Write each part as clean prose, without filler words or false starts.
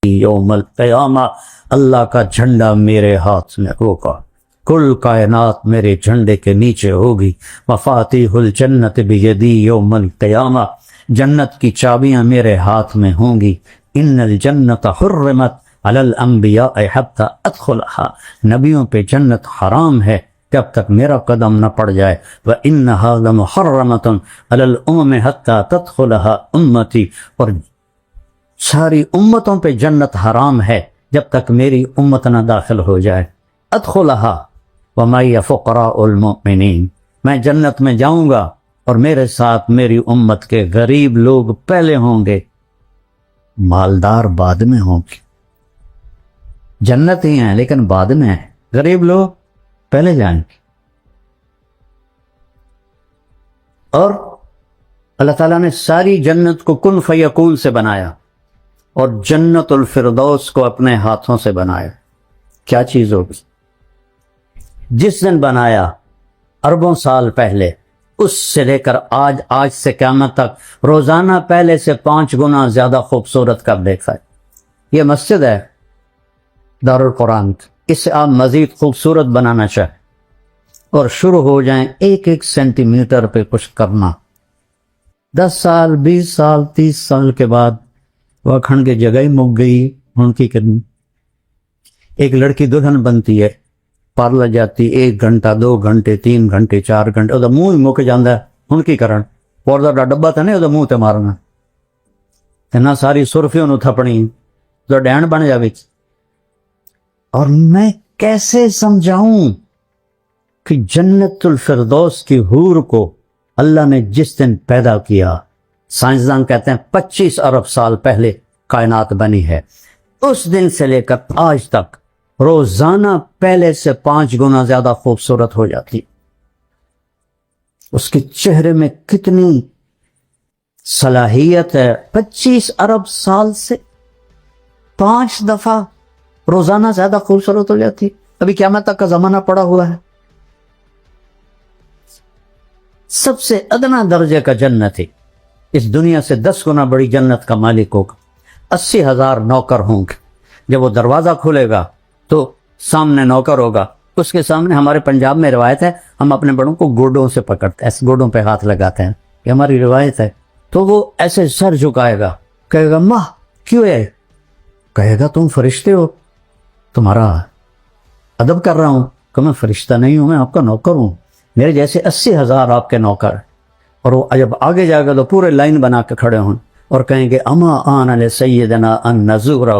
یوم القیامہ، اللہ کا جھنڈا میرے ہاتھ میں ہوگا، کل کائنات میرے جھنڈے کے نیچے ہوگی۔ مفاتیح الجنت بیدی یوم القیامہ، جنت کی چابیاں میرے ہاتھ میں ہوں گی۔ ان الجنت حرمت علی الانبیاء حتی ادخلها، نبیوں پہ جنت حرام ہے جب تک میرا قدم نہ پڑ جائے۔ وَإِنَّهَا لَمُحَرَّمَةٌ عَلَى الْأُمَمِ حَتَّى تَدْخُلَهَا أُمَّتِي، اور ساری امتوں پہ جنت حرام ہے جب تک میری امت نہ داخل ہو جائے۔ ادخلها وَمَعِيَ فُقَرَاءُ الْمُؤْمِنِينَ، میں جنت میں جاؤں گا اور میرے ساتھ میری امت کے غریب لوگ پہلے ہوں گے، مالدار بعد میں ہوں گے۔ جنت ہی ہیں لیکن بعد میں ہیں، غریب لوگ پہلے جائیں گے۔ اور اللہ تعالیٰ نے ساری جنت کو کن فیکون سے بنایا اور جنت الفردوس کو اپنے ہاتھوں سے بنایا۔ کیا چیز ہوگی؟ جس دن بنایا اربوں سال پہلے، اس سے لے کر آج سے قیامت تک روزانہ پہلے سے 5 گنا زیادہ خوبصورت کر دیکھا ہے۔ یہ مسجد ہے دارالقرآن، اس سے آپ مزید خوبصورت بنانا چاہیں اور شروع ہو جائیں ایک ایک سینٹی میٹر پہ کچھ کرنا، 10 سال 20 سال 30 سال کے بعد وہ کھنڈ کی جگہ ہی مک گئی، ان کی کرنی۔ ایک لڑکی دلہن بنتی ہے، پارلر جاتی 1 گھنٹہ 2 گھنٹے 3 گھنٹے 4 گھنٹے، وہ منہ ہی مک جاندہ ہے، ان کی کرن پوردا دا ڈبا تھا نہیں وہ منہ تے مارنا اتنا ساری سرفیوں نو تھپڑی جو ڈین بن جاوے۔ اور میں کیسے سمجھاؤں کہ جنت الفردوس کی حور کو اللہ نے جس دن پیدا کیا، سائنسدان کہتے ہیں 25 ارب سال پہلے کائنات بنی ہے، اس دن سے لے کر آج تک روزانہ پہلے سے 5 گنا زیادہ خوبصورت ہو جاتی۔ اس کے چہرے میں کتنی صلاحیت ہے، 25 ارب سال سے 5 دفعہ روزانہ زیادہ خوبصورت ہو جاتی۔ ابھی قیامت تک کا زمانہ پڑا ہوا ہے۔ سب سے ادنا درجے کا جنت ہے، اس دنیا سے 10 گنا بڑی جنت کا مالک ہوگا، 80,000 نوکر ہوں گے۔ جب وہ دروازہ کھولے گا تو سامنے نوکر ہوگا، اس کے سامنے ہمارے پنجاب میں روایت ہے ہم اپنے بڑوں کو گوڈوں سے پکڑتے ہیں، ایسے گوڈوں پہ ہاتھ لگاتے ہیں، یہ ہماری روایت ہے۔ تو وہ ایسے سر جھکائے گا، کہے گا ماں کیوں ہے؟ کہے گا تم فرشتے ہو، تمہارا ادب کر رہا ہوں کہ میں فرشتہ نہیں ہوں، میں آپ کا نوکر ہوں، میرے جیسے 80,000 آپ کے نوکر۔ اور وہ جب آگے جائے گا تو پورے لائن بنا کے کھڑے ہوں اور کہیں گے اما آن علی سیدنا ان نزورہ،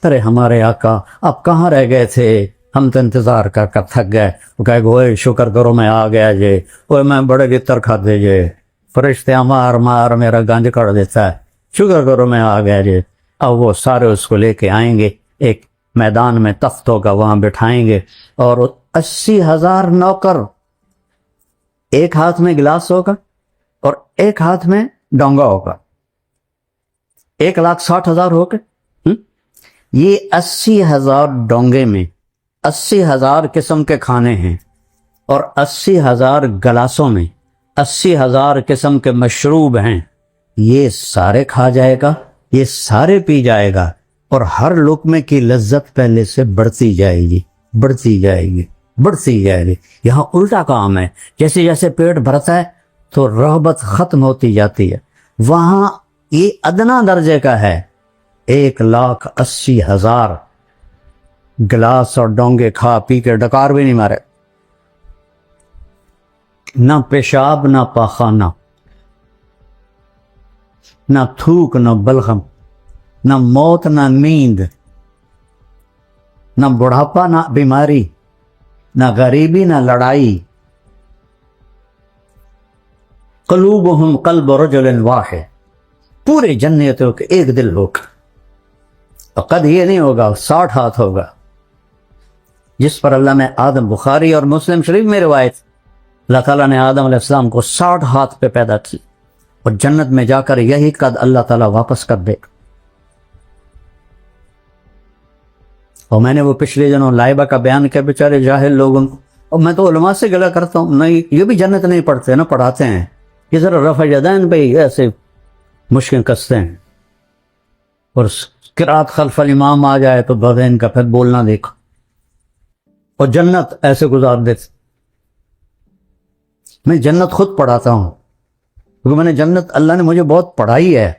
ارے ہمارے آقا آپ کہاں رہ گئے تھے، ہم تو انتظار کر کر تھک گئے۔ وہ کہے گا اوے شکر کرو میں آ گیا جے، اوے میں بڑے گتر کھاتے جے، فرشتے مار مار میرا گنج کر دیتا ہے، شکر کرو میں آ گیا جے۔ اب وہ سارے اس کو لے کے آئیں گے، ایک میدان میں تخت ہوگا وہاں بٹھائیں گے، اور 80,000 نوکر، ایک ہاتھ میں گلاس ہوگا اور ایک ہاتھ میں ڈونگا ہوگا، 1,60,000 ہو گئے۔ یہ 80,000 ڈونگے میں 80,000 قسم کے کھانے ہیں، اور 80,000 گلاسوں میں 80,000 قسم کے مشروب ہیں۔ یہ سارے کھا جائے گا، یہ سارے پی جائے گا، اور ہر لقمے کی لذت پہلے سے بڑھتی جائے گی، بڑھتی جائے گی، بڑھتی جائے گی۔ یہاں الٹا کام ہے، جیسے جیسے پیٹ بھرتا ہے تو رغبت ختم ہوتی جاتی ہے۔ وہاں یہ ادنا درجے کا ہے، 1,80,000 گلاس اور ڈونگے کھا پی کے ڈکار بھی نہیں مارے، نہ پیشاب نہ پاخانہ، نہ تھوک نہ بلغم، نہ موت نہ نیند، نہ بڑھاپا نہ بیماری، نہ غریبی نہ لڑائی۔ قلوبہم قلب رجل واحد، پورے جنتوں کے ایک دل ہوگا، اور قد یہ نہیں ہوگا 60 ہاتھ ہوگا، جس پر اللہ نے آدم، بخاری اور مسلم شریف میں روایت، اللہ تعالیٰ نے آدم علیہ السلام کو 60 ہاتھ پہ پیدا کی، اور جنت میں جا کر یہی قد اللہ تعالیٰ واپس کر دے گا۔ اور میں نے وہ پچھلے دنوں لائبہ کا بیان کیا، بیچارے جاہل لوگوں، اور میں تو علماء سے گلہ کرتا ہوں، نہیں یہ بھی جنت نہیں پڑھتے نہ پڑھاتے ہیں، یہ ذرا رفع یدین پہ ایسے مشکل کستے ہیں، اور قرات خلف الامام آ جائے تو بغین کا پھر بولنا دیکھو، اور جنت ایسے گزار دیتے. میں جنت خود پڑھاتا ہوں کیونکہ میں نے جنت، اللہ نے مجھے بہت پڑھائی ہے.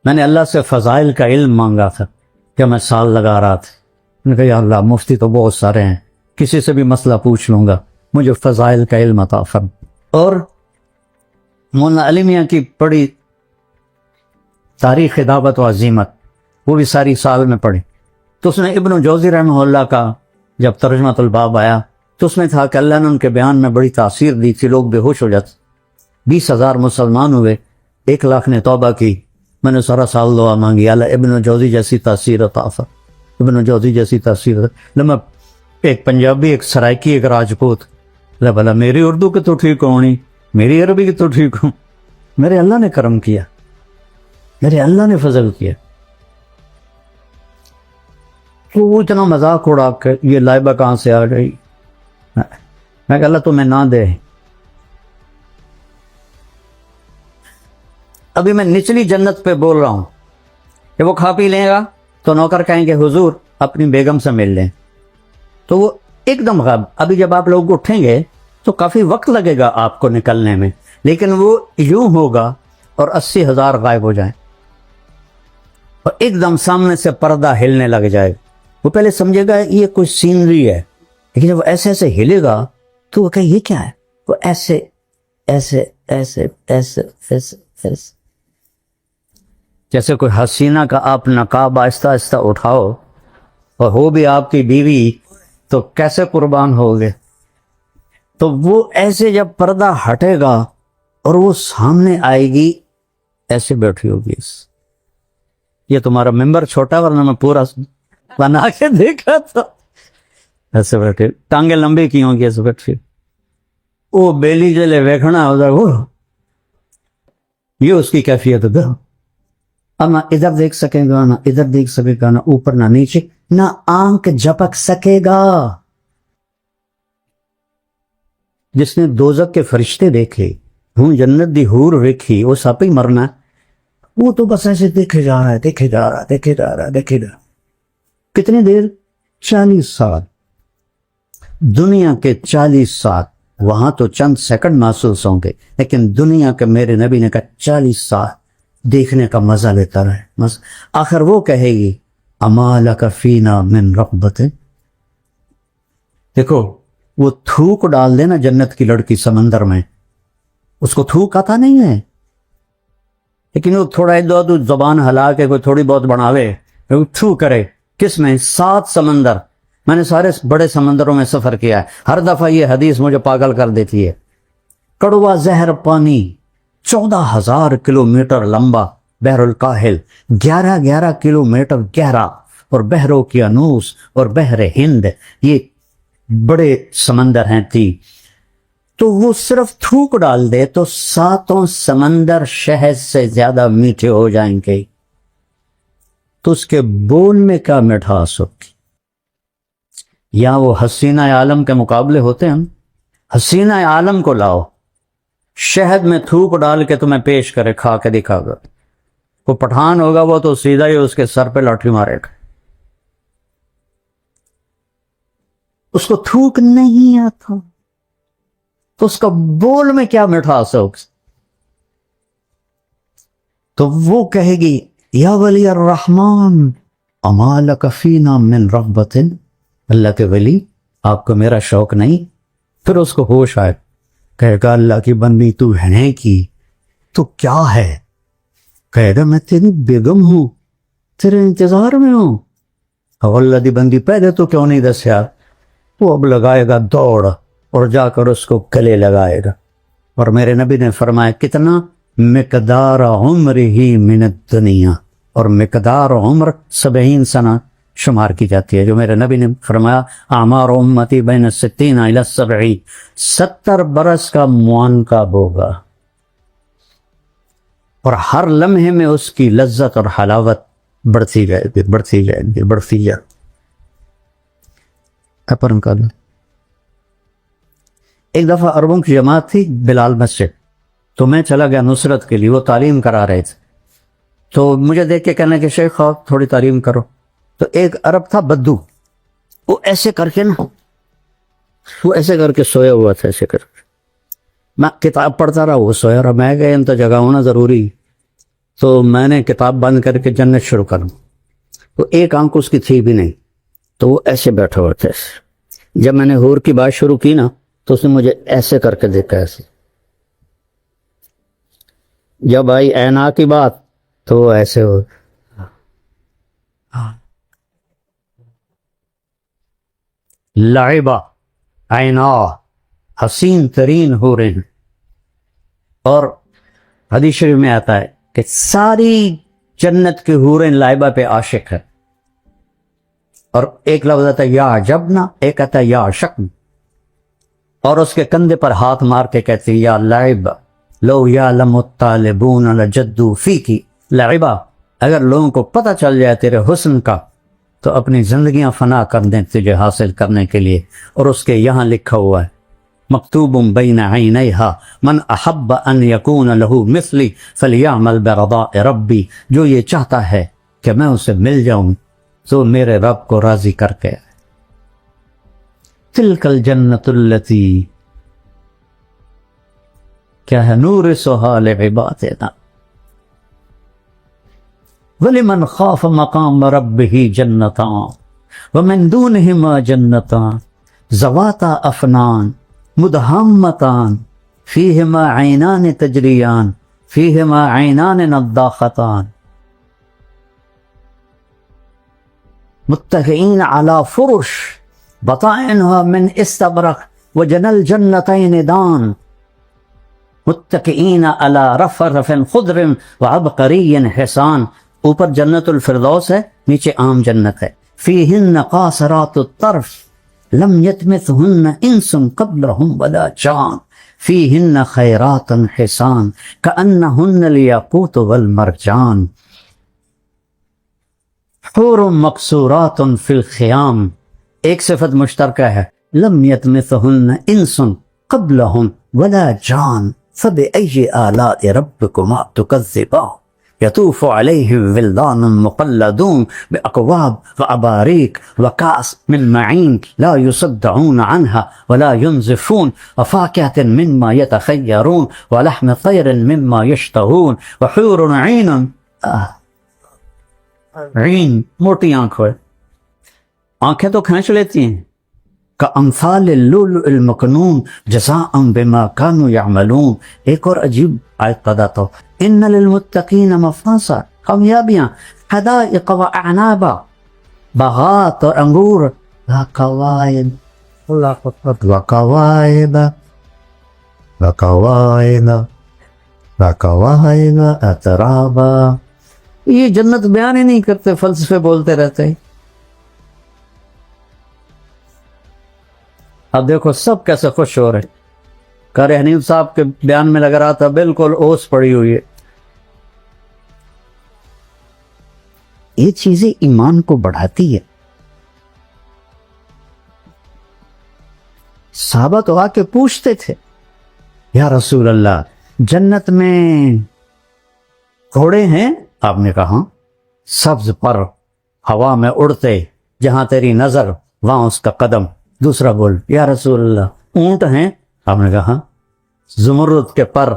میں نے اللہ سے فضائل کا علم مانگا تھا کہ میں سال لگا رہا تھا. میں نے کہا یا اللہ مفتی تو بہت سارے ہیں، کسی سے بھی مسئلہ پوچھ لوں گا، مجھے فضائل کا علم عطا فرما. اور مولانا علی میاں کی پڑھی تاریخ دعوت و عزیمت، وہ بھی ساری سال میں پڑھی. تو اس نے ابن جوزی رحمہ اللہ کا جب ترجمۃ الباب آیا تو اس میں تھا کہ اللہ نے ان کے بیان میں بڑی تاثیر دی تھی، لوگ بے ہوش ہو جاتے. 20,000 مسلمان ہوئے، 1,00,000 نے توبہ کی. میں نے سارا سال دعا مانگی اللہ ابن جوزی جیسی تاثیر عطا فرما، ابن جوزی جیسی تاثیر. لما ایک پنجابی، ایک سرائکی، ایک راجپوت، بلا میری اردو کے تو ٹھیک ہونی، میری عربی کے تو ٹھیک ہوں. میرے اللہ نے کرم کیا، میرے اللہ نے فضل کیا. تو وہ اتنا مذاق اڑا کہ یہ لائبہ کہاں سے آ گئی. میں کہ اللہ تمہیں نہ دے. ابھی میں نچلی جنت پہ بول رہا ہوں کہ وہ کھا پی لے گا تو نوکر کہیں کہ حضور اپنی بیگم سے مل لیں، تو وہ ایک دم غائب. ابھی جب آپ لوگ اٹھیں گے تو کافی وقت لگے گا آپ کو نکلنے میں، لیکن وہ یوں ہوگا اور 80,000 غائب ہو جائیں اور ایک دم سامنے سے پردہ ہلنے لگ جائے. وہ پہلے سمجھے گا یہ کوئی سینری ہے، لیکن جب وہ ایسے ایسے ہلے گا تو وہ کہے یہ کیا ہے. وہ ایسے ایسے ایسے ایسے ایسے ایسے جیسے کوئی حسینہ کا آپ نقاب آہستہ آہستہ اٹھاؤ اور ہو بھی آپ کی بیوی تو کیسے قربان ہوگے. تو وہ ایسے جب پردہ ہٹے گا اور وہ سامنے آئے گی ایسے بیٹھی ہوگی. یہ تمہارا ممبر چھوٹا ورنہ میں پورا بنا کے دیکھا تھا. ایسے بیٹھے، ٹانگیں لمبی کی ہوں گی ایسے بیٹھے. وہ بیلی جلے ویکھنا ادھر، وہ یہ اس کی کیفیت ہے. اب نہ ادھر دیکھ سکے گا، نہ ادھر دیکھ سکے گا، نہ اوپر نہ نیچے، نہ آنکھ جھپک سکے گا. جس نے دوزخ کے فرشتے دیکھے، ہوں جنت دی حور دیکھی، وہ سپ ہی مرنا. وہ تو بس ایسے دیکھے جا رہا ہے، دیکھے جا رہا ہے، دیکھے جا رہا ہے، دیکھے جا رہا ہے. کتنی دیر؟ 40 سال. دنیا کے 40 سال، وہاں تو چند سیکنڈ محسوس ہوں گے، لیکن دنیا کے میرے نبی نے کہا 40 سال دیکھنے کا مزہ لیتا رہے. آخر وہ کہے گی اما لک فینا من رغبت. دیکھو وہ تھوک ڈال دینا جنت کی لڑکی سمندر میں، اس کو تھوک آتا نہیں ہے، لیکن وہ تھوڑا ادھر زبان ہلا کے کوئی تھوڑی بہت بناوے، تھو کرے. کس میں؟ 7 سمندر. میں نے سارے بڑے سمندروں میں سفر کیا ہے، ہر دفعہ یہ حدیث مجھے پاگل کر دیتی ہے. کڑوا زہر پانی 14,000 کلومیٹر لمبا بحر الکاہل، 11 کلومیٹر گہرا، اور بحر اوقیانوس اور بحر ہند، یہ بڑے سمندر ہیں. تو وہ صرف تھوک ڈال دے تو 7 سمندر شہد سے زیادہ میٹھے ہو جائیں گے. تو اس کے بول میں کیا مٹھاس ہوگی. یا وہ حسینہ عالم کے مقابلے ہوتے ہیں. حسینہ عالم کو لاؤ، شہد میں تھوک ڈال کے تمہیں پیش کرے، کھا کے دکھا گا. وہ پٹھان ہوگا وہ تو سیدھا ہی اس کے سر پہ لاٹھی مارے گا. اس کو تھوک نہیں آتا تو اس کا بول میں کیا مٹھاس ہوگی. تو وہ کہے گی یا ولی الرحمن اما لک فینا من رغبت. اللہ کے ولی آپ کو میرا شوق نہیں. پھر اس کو ہوش آئے، کہے گا اللہ کی بندی تو ہے کی، تو کیا ہے؟ کہے گا میں تیری بیگم ہوں، تیرے انتظار میں ہوں. اللہ دی بندی پہلے تو کیوں نہیں دسیا؟ وہ اب لگائے گا دوڑ اور جا کر اس کو گلے لگائے گا. اور میرے نبی نے فرمایا کتنا؟ مقدار عمر ہی من الدنیا، اور مقدار عمر 70 سنہ شمار کی جاتی ہے. جو میرے نبی نے فرمایا اعمار امتی بین 60 الی 70، 70 برس کا معانقہ ہوگا، اور ہر لمحے میں اس کی لذت اور حلاوت بڑھتی جائے گی، بڑھتی جائے گی، بڑھتی جائے گی. ایک دفعہ عربوں کی جماعت تھی بلال مسجد، تو میں چلا گیا نصرت کے لیے، وہ تعلیم کرا رہے تھے. تو مجھے دیکھ کے کہنے کہ شیخ آپ تھوڑی تعلیم کرو. تو ایک عرب تھا بدو, وہ ایسے کر کے نا, وہ ایسے کر کے سویا ہوا تھا, ایسے کر کے. میں کتاب پڑھتا رہا, وہ سویا رہا. میں کہ ان تو جگہ ہونا ضروری, تو میں نے کتاب بند کر کے جنت شروع کروں. تو ایک آنکھ اس کی تھی بھی نہیں, تو وہ ایسے بیٹھا ہوا تھا. جب میں نے حور کی بات شروع کی نا, تو اس نے مجھے ایسے کر کے دیکھا, ایسے. جب آئی عینا کی بات تو وہ ایسے ہو. لعبہ عینا, حسین ترین حوریں. اور حدیث شریف میں آتا ہے کہ ساری جنت کے حوریں لعبہ پہ عاشق ہے. اور ایک لفظ آتا ہے یا عجبنا, ایک آتا ہے یا عشقنا. اور اس کے کندھے پر ہاتھ مار کے کہتے ہیں یا لعبہ لو یعلم الطالبون لجدوا فیکی لعبہ, اگر لوگوں کو پتہ چل جائے تیرے حسن کا تو اپنی زندگیاں فنا کر دیں تجھے حاصل کرنے کے لیے. اور اس کے یہاں لکھا ہوا ہے مکتوب بین عینیہا من احب ان یکون لہ مثلی فلیعمل برضاء ربی, جو یہ چاہتا ہے کہ میں اسے مل جاؤں تو میرے رب کو راضی کر کے. تلک الجنت التی, کیا ہے, نورثھا لعبادنا وَلِمَنْ خَافَ مَقَامَ رَبِّهِ جَنَّتَانِ وَمِن دُونِهِمَا جَنَّتَانِ ذَوَاتَا أَفْنَانٍ مُدْهَامَّتَانِ فِيهِمَا عَيْنَانِ تَجْرِيَانِ فِيهِمَا عَيْنَانِ نَضَّاخَتَانِ مُتَّكِئِينَ عَلَى فُرُشٍ بَطَائِنُهَا مِنْ إِسْتَبْرَقٍ وَجَنَى الْجَنَّتَيْنِ دَانٍ متکئین علی رفرف خضر وعبقری حسان. اوپر جنت الفردوس ہے, نیچے عام جنت ہے. فیہن قاصرات الطرف لم یطمثہن انس قبلہم ولا جان فیہن خیرات حسان کأنہن الیاقوت والمرجان حور مقصورات فی الخیام. ایک صفت مشترکہ ہے, لم یطمثہن انس قبلہم ولا جان فبأي آلاء ربكما تكذبان يطوف عليهم ولدان مقلدون بأكواب وأباريق وكأس من معين لا يصدعون عنها ولا ينزفون وفاكهة مما يتخيرون ولحم طير مما يشتهون وحور عين عين موٹی آنکھ ہے, آنکھیں تو کھینچ لیتی ہیں. کأمثال اللؤلؤ المكنون جزاء بما كانوا يعملون. ایک اور عجیب آیت پڑھاتا ہوں, ان للمتقین مفازا, کامیابیاں, حدائق واعنابا, باغات اور انگور, وکواعب وکواعب وکواعب وکواعب اترابا. یہ جنت بیان ہی نہیں کرتے, فلسفے بولتے رہتے ہیں. اب دیکھو سب کیسے خوش ہو رہے. قاری حنیف صاحب کے بیان میں لگ رہا تھا بالکل اوس پڑی ہوئی ہے. یہ چیزیں ایمان کو بڑھاتی ہے. صحابہ تو آ کے پوچھتے تھے یا رسول اللہ جنت میں گھوڑے ہیں؟ آپ نے کہا سبز پر ہوا میں اڑتے, جہاں تیری نظر وہاں اس کا قدم. دوسرا بول یا رسول اللہ اونٹ ہیں؟ آپ نے کہا زمرد کے پر,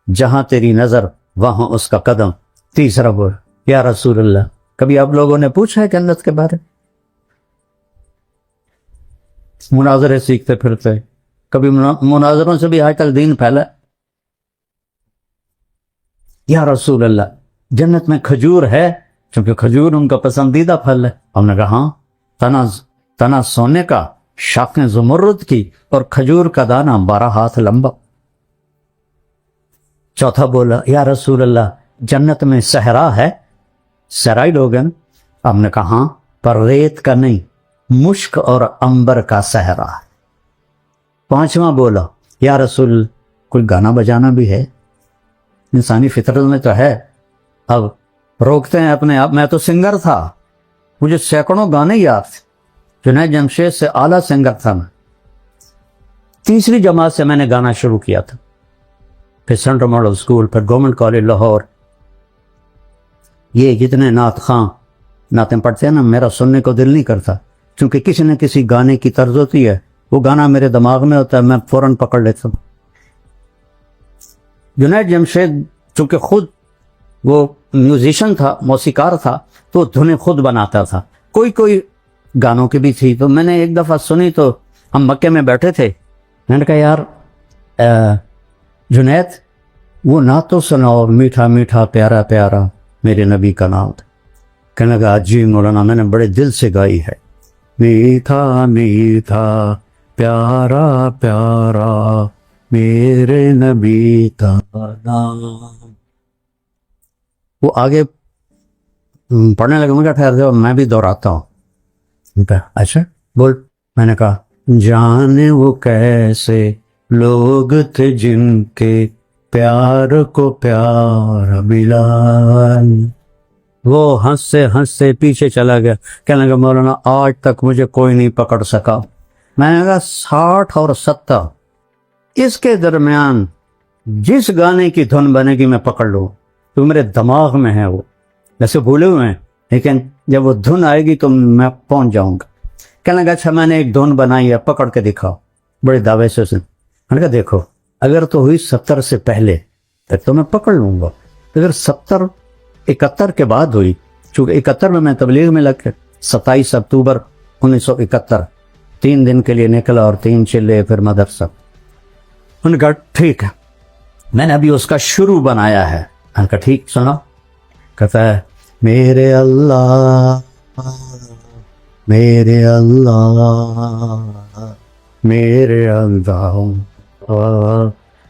جہاں تیری نظر وہاں اس کا قدم. تیسرا بول یا رسول اللہ کبھی آپ لوگوں نے پوچھا ہے جنت کے بارے؟ مناظرے سیکھتے پھرتے, کبھی مناظروں سے بھی آج تک دین پھیلا. یا رسول اللہ جنت میں کھجور ہے؟ کیونکہ کھجور ان کا پسندیدہ پھل ہے. ہم نے کہا ہاں, تنا سونے کا, شاخیں زمرد کی, اور کھجور کا دانہ 12 ہاتھ لمبا. چوتھا بولا یا رسول اللہ جنت میں صحرا ہے؟ صحرائی لوگ ہیں. ہم نے کہا ہاں, پر ریت کا نہیں, مشک اور عنبر کا صحرا ہے. پانچواں بولا یا رسول کوئی گانا بجانا بھی ہے؟ انسانی فطرت میں تو ہے. اب روکتے ہیں اپنے آپ. میں تو سنگر تھا, مجھے سینکڑوں گانے یاد تھے. جنید جمشید سے اعلیٰ سنگر تھا میں. تیسری جماعت سے میں نے گانا شروع کیا تھا, پھر سینٹرل ماڈل اسکول, پھر گورنمنٹ کالج لاہور. یہ جتنے نعت خواں نعتیں پڑھتے ہیں نا، میرا سننے کو دل نہیں کرتا، چونکہ کسی نہ کسی گانے کی طرز ہوتی ہے، وہ گانا میرے دماغ میں ہوتا ہے، میں فوراً پکڑ لیتا ہوں۔ جنید جمشید چونکہ خود وہ میوزیشن تھا، موسیقار تھا، تو دھنیں خود بناتا تھا، کوئی گانوں کی بھی تھی۔ تو میں نے ایک دفعہ سنی، تو ہم مکے میں بیٹھے تھے، میں نے کہا یار جنید وہ نعت تو سناؤ، میٹھا میٹھا پیارا پیارا میرے نبی کا نام تھا۔ کہنے لگا جی مولانا میں نے بڑے دل سے گائی ہے، میٹھا میٹھا پیارا پیارا میرے نبی کا نام۔ وہ آگے پڑھنے لگے، مجھے ٹھہر جاؤ میں بھی دہراتا ہوں۔ اچھا بول۔ میں نے کہا جانے وہ کیسے لوگ تھے جن کے پیار کو پیار ملا۔ وہ ہنستے پیچھے چلا گیا، کہنے لگا مولانا آج تک مجھے کوئی نہیں پکڑ سکا۔ میں نے کہا 60 اور 70 اس کے درمیان جس گانے کی دھن بنے گی میں پکڑ لوں، تو میرے دماغ میں ہے، وہ ویسے بھولے ہوئے ہیں لیکن جب وہ دھن آئے گی تو میں پہنچ جاؤں گا۔ کہنے لگا اچھا میں نے ایک دھن بنائی ہے، پکڑ کے دکھاؤ۔ بڑے دعوے سے میں نے کہا دیکھو اگر تو ہوئی 70 سے پہلے پھر تو میں پکڑ لوں گا، اگر 70 71 کے بعد ہوئی، چونکہ 71 میں تبلیغ میں لگ کے 27 اکتوبر 1971 3 دن کے لیے نکلا اور 3 چلے پھر مدرسہ۔ انہوں نے کہا ٹھیک ہے، میں نے ابھی اس کا شروع بنایا ہے۔ میں نے کہا ٹھیک سنا۔ کہتا ہے میرے اللہ میرے اللہ میرے اللہ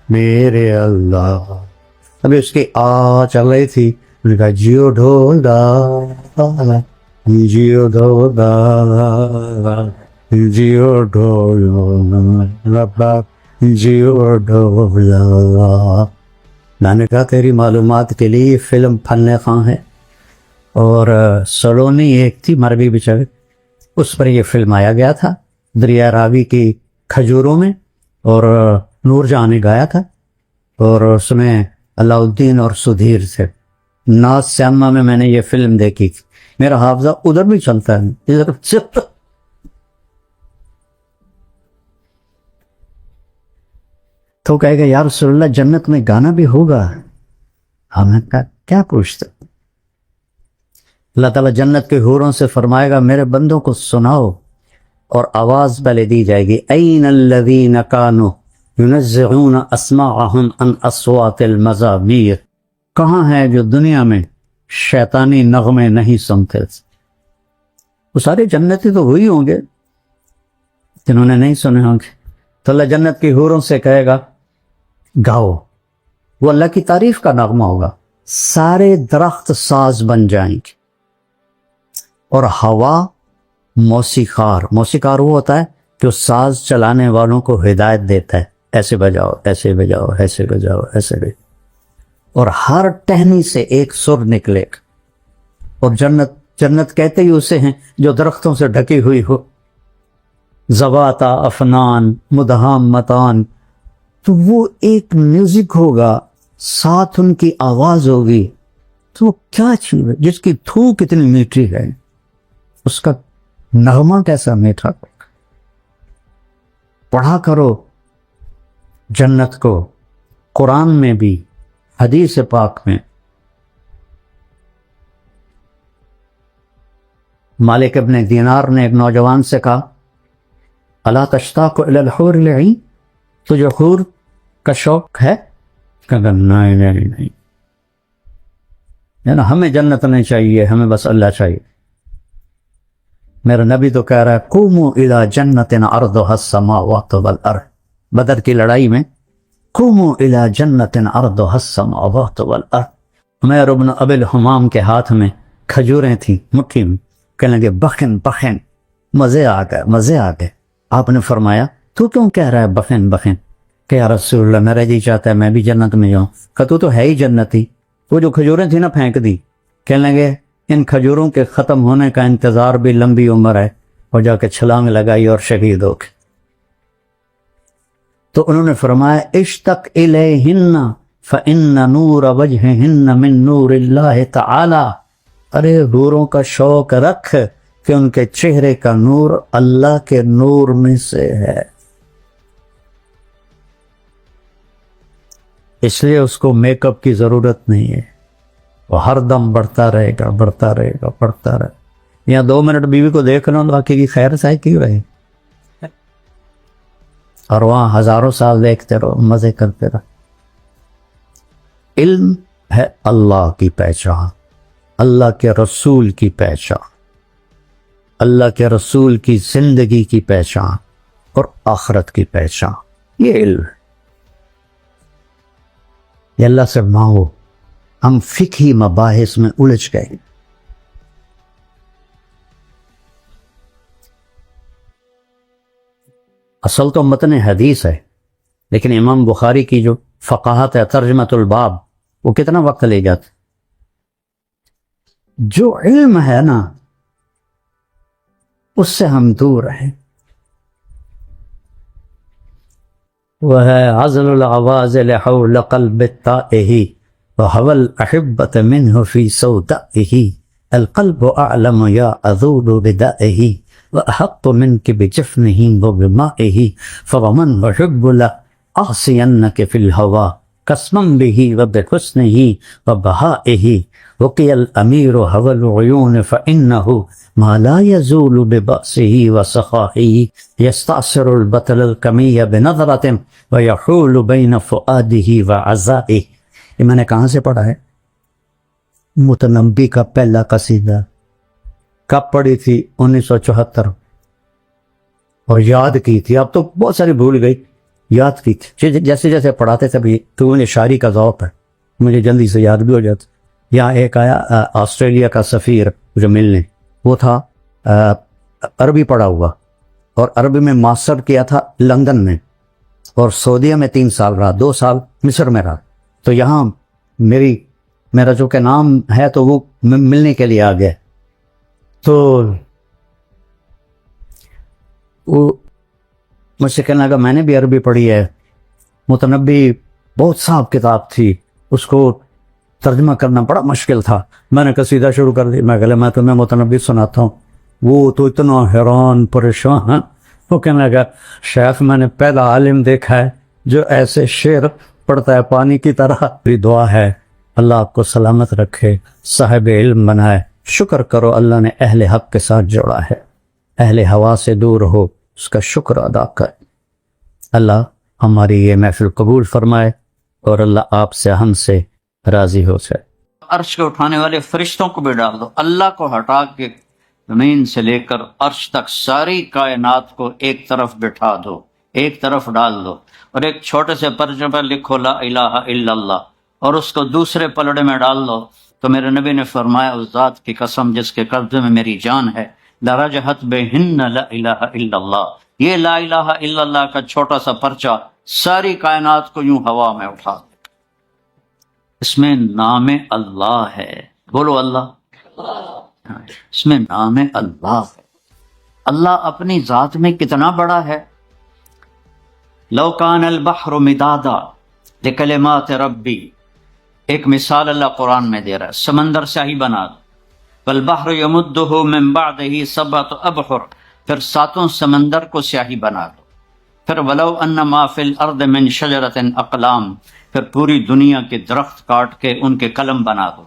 میرے اللہ۔ ابھی اس کی چل رہی تھی، میں نے کہا جیو ڈھولا جیو ڈھولا جیو ڈھولا جیو ڈھولا۔ میں نے کہا تیری معلومات کے لیے یہ فلم فن خواں ہے، اور سلونی ایک تھی مروی بیچارے، اس پر یہ فلم آیا گیا تھا دریا راوی کی کھجوروں میں، اور نور جہاں نے گایا تھا، اور اس میں علاء الدین اور سدھیر تھے۔ ناز سیما میں نے یہ فلم دیکھی، میرا حافظہ ادھر بھی چلتا ہے ادھر صرف۔ تو کہے گا یا رسول اللہ جنت میں گانا بھی ہوگا؟ ہم نے کہا کیا پوچھتے؟ اللہ تعالیٰ جنت کے حوروں سے فرمائے گا میرے بندوں کو سناؤ، اور آواز پہلے دی جائے گی این الذین کانوا ینزعون اسماعہم عن اصوات المزامیر۔ کہاں ہے جو دنیا میں شیطانی نغمے نہیں سنتے؟ وہ سارے جنتی تو وہی ہوں گے جنہوں نے نہیں سنے ہوں گے۔ تو اللہ جنت کی حوروں سے کہے گا گاؤ، وہ اللہ کی تعریف کا نغمہ ہوگا، سارے درخت ساز بن جائیں گے، اور ہوا موسیقار وہ ہوتا ہے جو ساز چلانے والوں کو ہدایت دیتا ہے، ایسے بجاؤ ایسے بجاؤ ایسے بجاؤ ایسے بجاؤ، اور ہر ٹہنی سے ایک سر نکلے گا۔ اور جنت کہتے ہی اسے ہیں جو درختوں سے ڈھکی ہوئی ہو، ذواتا افنان مدہامتان، تو وہ ایک میوزک ہوگا، ساتھ ان کی آواز ہوگی، تو وہ کیا چیز ہے جس کی تھوک اتنی میٹھی ہے، اس کا نغمہ کیسا میٹھا۔ پڑھا کرو جنت کو، قرآن میں بھی حدیث پاک میں۔ مالک ابن دینار نے ایک نوجوان سے کہا الا تشتاق الی الحور العین، تجھے حور کا شوق ہے؟ کہا نہیں، یعنی ہمیں جنت نہیں چاہیے، ہمیں بس اللہ چاہیے۔ میرا نبی تو کہہ رہا ہے قوموا الی جنت عرضها السماوات والارض، بدر کی لڑائی میں قوموا الی جنت عرضها السماوات والارض۔ عمیر بن ابی الحمام کے ہاتھ میں کھجوریں تھیں مٹھی میں، کہنے لگے بخن بخن، مزے آ گئے۔ آپ نے فرمایا تو کیوں کہہ رہا ہے بخن بخن؟ کہ یا رسول اللہ میرا جی چاہتا ہے میں بھی جنت میں جاؤں۔ کہ تو ہے ہی جنتی۔ وہ جو کھجوریں تھیں نا پھینک دی، کہنے لگے ان کھجوروں کے ختم ہونے کا انتظار بھی لمبی عمر ہے، اور جا کے چھلانگ لگائی اور شہید ہو گئے۔ تو انہوں نے فرمایا اشتق الیہن فإن نور وجہہن من نور اللہ تعالی ارے حوروں کا شوق رکھ کہ ان کے چہرے کا نور اللہ کے نور میں سے ہے، اس لیے اس کو میک اپ کی ضرورت نہیں ہے، وہ ہر دم بڑھتا رہے گا بڑھتا رہے گا بڑھتا رہے گا۔ یہاں 2 منٹ بیوی کو دیکھ لو باقی کی خیر سائے کیوں رہے، اور وہاں ہزاروں سال دیکھتے رہو مزے کرتے رہو۔ علم ہے اللہ کی پہچان، اللہ کے رسول کی پہچان، اللہ کے رسول کی زندگی کی پہچان اور آخرت کی پہچان، یہ علم ہے۔ یہ اللہ سے مانگو۔ ہم فقہی مباحث میں الجھ گئے، اصل تو متن حدیث ہے، لیکن امام بخاری کی جو فقاہت ہے ترجمۃ الباب وہ کتنا وقت لے جاتا۔ جو علم ہے نا اس سے ہم دور ہیں، وہ ہے عزل العوازل حول قلب التائہ وهو الأحبة منه في سودائه، القلب أعلم يا أذول بدائه وأحق منك بجفنه وبمائه، فمن يحب لأعصينك في الهوى قسما به وبحسنه وبهائه، وقي الأمير هوى العيون فإنه ما لا يزول ببأسه وسخائه، يستعصر البطل الكمي بنظرة ويحول بين فؤاده وعزائه۔ یہ میں نے کہاں سے پڑھا ہے؟ متنبی کا پہلا قصیدہ، کب پڑھی تھی؟ 1974، اور یاد کی تھی، اب تو بہت ساری بھول گئی، یاد کی تھی جیسے جیسے پڑھاتے تھے بھی، تو مجھے شاعری کا ذوق ہے، مجھے جلدی سے یاد بھی ہو جاتا۔ یہاں ایک آیا آسٹریلیا کا سفیر جو ملنے، وہ تھا عربی پڑھا ہوا، اور عربی میں ماسٹر کیا تھا لندن میں، اور سعودیہ میں 3 سال رہا، 2 سال مصر میں رہا۔ تو یہاں میرا جو کہ نام ہے تو وہ ملنے کے لیے آ گئے، تو وہ مجھ سے کہنے لگا میں نے بھی عربی پڑھی ہے، متنبی بہت صاحب کتاب تھی، اس کو ترجمہ کرنا بڑا مشکل تھا۔ میں نے قصیدہ شروع کر دی، میں تمہیں متنبی سناتا ہوں۔ وہ تو اتنا حیران پریشان ہے، وہ کہنے لگا شیخ میں نے پہلا عالم دیکھا ہے جو ایسے شعر پڑھتا ہے پانی کی طرح۔ بھی دعا ہے اللہ آپ کو سلامت رکھے، صاحب علم بنائے۔ شکر کرو اللہ نے اہل حق کے ساتھ جوڑا ہے، اہل ہوا سے دور ہو اس کا شکر ادا کر۔ اللہ ہماری یہ محفل قبول فرمائے، اور اللہ آپ سے ہم سے راضی ہو جائے۔ عرش کو اٹھانے والے فرشتوں کو بھی ڈال دو، اللہ کو ہٹا کے زمین سے لے کر عرش تک ساری کائنات کو ایک طرف بٹھا دو، ایک طرف ڈال دو، اور ایک چھوٹے سے پرچے پر لکھو لا الہ الا اللہ، اور اس کو دوسرے پلڑے میں ڈال دو، تو میرے نبی نے فرمایا اس ذات کی قسم جس کے قبضے میں میری جان ہے، لرجحت بہن لا الہ الا اللہ، یہ لا الہ الا اللہ کا چھوٹا سا پرچہ ساری کائنات کو یوں ہوا میں اٹھا دے۔ اس میں نام اللہ ہے، بولو اللہ، اس میں نام اللہ ہے۔ اللہ اپنی ذات میں کتنا بڑا ہے۔ لو کان البحر مدادا لکلمات ربی، ایک مثال اللہ قرآن میں دے رہا ہے، سمندر سیاہی بنا دو، والبحر یمدہ من بعدہ سبعۃ ابحر، پھر 7 سمندر کو سیاہی بنا دو، پھر ولو ان ما فی الارض من شجرۃ اقلام، پھر پوری دنیا کے درخت کاٹ کے ان کے قلم بنا دو۔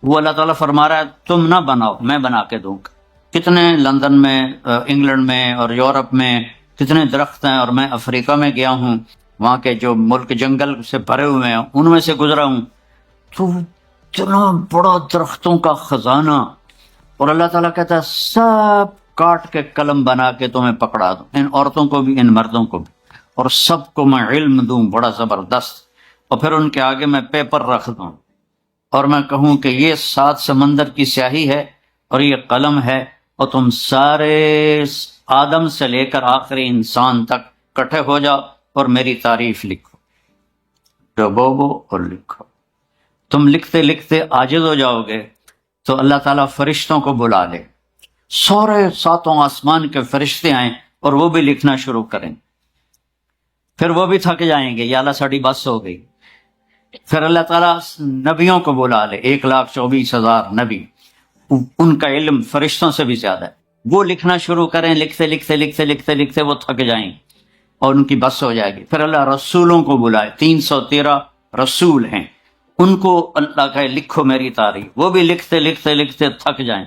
وہ اللہ تعالیٰ فرما رہا ہے تم نہ بناؤ، میں بنا کے دوں گا۔ کتنے لندن میں، انگلینڈ میں اور یورپ میں کتنے درخت ہیں، اور میں افریقہ میں گیا ہوں، وہاں کے جو ملک جنگل سے بھرے ہوئے ہیں ان میں سے گزرا ہوں، تو اتنا بڑا درختوں کا خزانہ، اور اللہ تعالیٰ کہتا ہے سب کاٹ کے قلم بنا کے تمہیں پکڑا دوں، ان عورتوں کو بھی ان مردوں کو بھی، اور سب کو میں علم دوں بڑا زبردست، اور پھر ان کے آگے میں پیپر رکھ دوں، اور میں کہوں کہ یہ 7 سمندر کی سیاہی ہے اور یہ قلم ہے، اور تم سارے آدم سے لے کر آخری انسان تک کٹھے ہو جاؤ اور میری تعریف لکھو، ڈبو اور لکھو۔ تم لکھتے لکھتے عاجز ہو جاؤ گے تو اللہ تعالیٰ فرشتوں کو بلا لے، سارے 7 آسمان کے فرشتے آئیں اور وہ بھی لکھنا شروع کریں، پھر وہ بھی تھک جائیں گے، یا اللہ ساڑی بس ہو گئی۔ پھر اللہ تعالیٰ نبیوں کو بلا لے، 1,24,000 نبی، ان کا علم فرشتوں سے بھی زیادہ ہے. وہ لکھنا شروع کریں، لکھتے لکھتے لکھتے لکھتے لکھتے وہ تھک جائیں اور ان کی بس ہو جائے گی. پھر اللہ رسولوں کو بلائے، 313 رسول ہیں، ان کو اللہ کہے لکھو میری تاریخ، وہ بھی لکھتے لکھتے لکھتے تھک جائیں.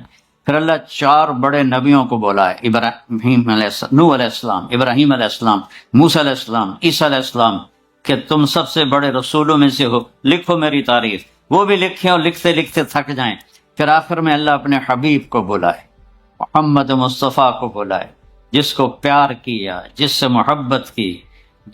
پھر اللہ 4 بڑے نبیوں کو بلائے، ابراہیم علیہ السلام، نوح علیہ السلام، ابراہیم علیہ السلام، موسیٰ علیہ السلام، عیسیٰ علیہ السلام، کہ تم سب سے بڑے رسولوں میں سے ہو، لکھو میری تاریخ. وہ بھی لکھیں اور لکھتے لکھتے تھک جائیں. پھر آخر میں اللہ اپنے حبیب کو بلائے، محمد مصطفیٰ کو بلائے، جس کو پیار کیا، جس سے محبت کی،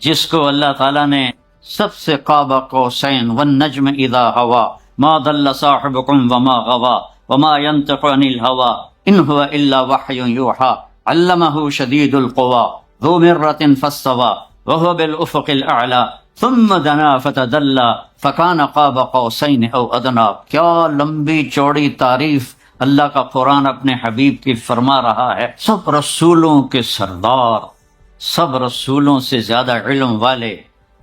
جس کو اللہ تعالیٰ نے سب سے قاب قوسین والنجم اذا ہوا ما ضل صاحبکم وما غوا وما ينطق عن الهوى ان هو الا وحی یوحى علمہ شدید القوى ذو مرۃ فاستوى وهو بالافق الاعلی ثم دنا فتدلى فكان قاب قوسین او ادنی. کیا لمبی چوڑی تعریف اللہ کا قرآن اپنے حبیب کی فرما رہا ہے. سب رسولوں کے سردار، سب رسولوں سے زیادہ علم والے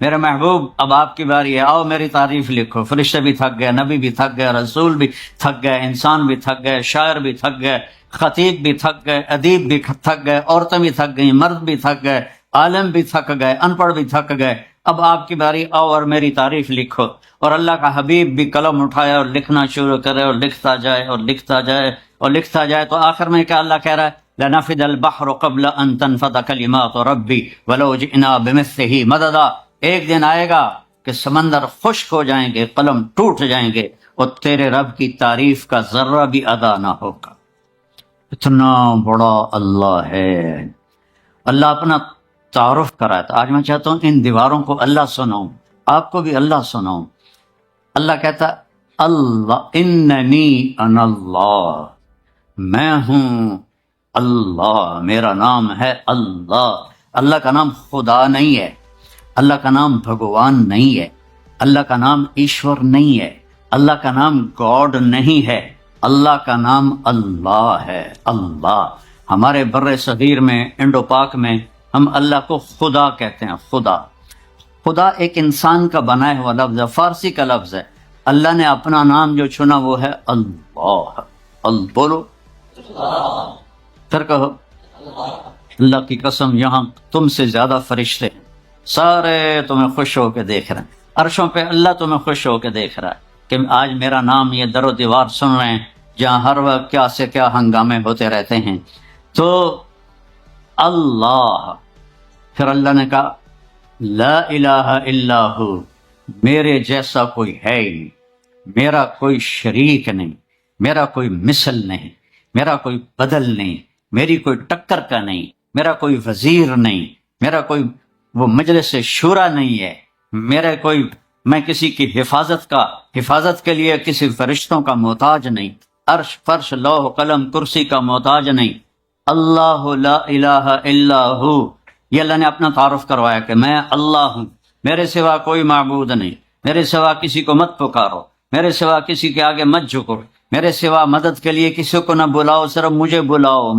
میرے محبوب. اب آپ کی باری ہے، آؤ میری تعریف لکھو. فرشتے بھی تھک گئے، نبی بھی تھک گئے، رسول بھی تھک گئے، انسان بھی تھک گئے، شاعر بھی تھک گئے، خطیب بھی تھک گئے، ادیب بھی تھک گئے، عورتیں بھی تھک گئیں، مرد بھی تھک گئے، عالم بھی تھک گئے، ان پڑھ بھی تھک گئے. اب آپ کی باری، آؤ اور میری تعریف لکھو. اور اللہ کا حبیب بھی قلم اٹھائے اور لکھنا شروع کرے اور لکھتا جائے اور لکھتا جائے اور لکھتا جائے. تو آخر میں کیا اللہ کہہ رہا ہے؟ لنفد البحر قبل ان تنفد کلمات ربی ولو جئنا بمثلہ مددا. ایک دن آئے گا کہ سمندر خشک ہو جائیں گے، قلم ٹوٹ جائیں گے اور تیرے رب کی تعریف کا ذرہ بھی ادا نہ ہوگا. اتنا بڑا اللہ ہے. اللہ اپنا تعارف کرایا تھا. آج میں چاہتا ہوں ان دیواروں کو اللہ سناؤں، آپ کو بھی اللہ سناؤں. اللہ کہتا اللہ اننی انا اللہ، میں ہوں اللہ، میرا نام ہے اللہ. اللہ کا نام خدا نہیں ہے، اللہ کا نام بھگوان نہیں ہے، اللہ کا نام ایشور نہیں ہے، اللہ کا نام گاڈ نہیں ہے، اللہ کا نام اللہ ہے. اللہ. ہمارے بر صغیر میں، انڈو پاک میں ہم اللہ کو خدا کہتے ہیں. خدا، خدا ایک انسان کا بنایا ہوا لفظ ہے، فارسی کا لفظ ہے. اللہ نے اپنا نام جو چنا وہ ہے اللہ. بولو پھر کہو اللہ کی قسم، یہاں تم سے زیادہ فرشتے ہیں، سارے تمہیں خوش ہو کے دیکھ رہے ہیں. عرشوں پہ اللہ تمہیں خوش ہو کے دیکھ رہا ہے کہ آج میرا نام یہ در و دیوار سن رہے ہیں جہاں ہر وقت کیا سے کیا ہنگامے ہوتے رہتے ہیں. تو اللہ. پھر اللہ نے کہا لا الہ الا ہو، میرے جیسا کوئی ہے ہی نہیں، میرا کوئی شریک نہیں، میرا کوئی مثل نہیں، میرا کوئی بدل نہیں، میری کوئی ٹکر کا نہیں، میرا کوئی وزیر نہیں، میرا کوئی وہ مجلس شورا نہیں ہے، میرا کوئی، میں کسی کی حفاظت کے لیے کسی فرشتوں کا محتاج نہیں، عرش فرش لوح قلم کرسی کا محتاج نہیں. اللہ لا الہ الا ہو. یہ اللہ نے اپنا تعارف کروایا کہ میں اللہ ہوں، میرے سوا کوئی معبود نہیں، میرے سوا کسی کو مت پکارو، میرے سوا کسی کے آگے مت جھکو، میرے سوا مدد کے لیے کسی کو نہ بلاؤ، صرف مجھے بلاؤ.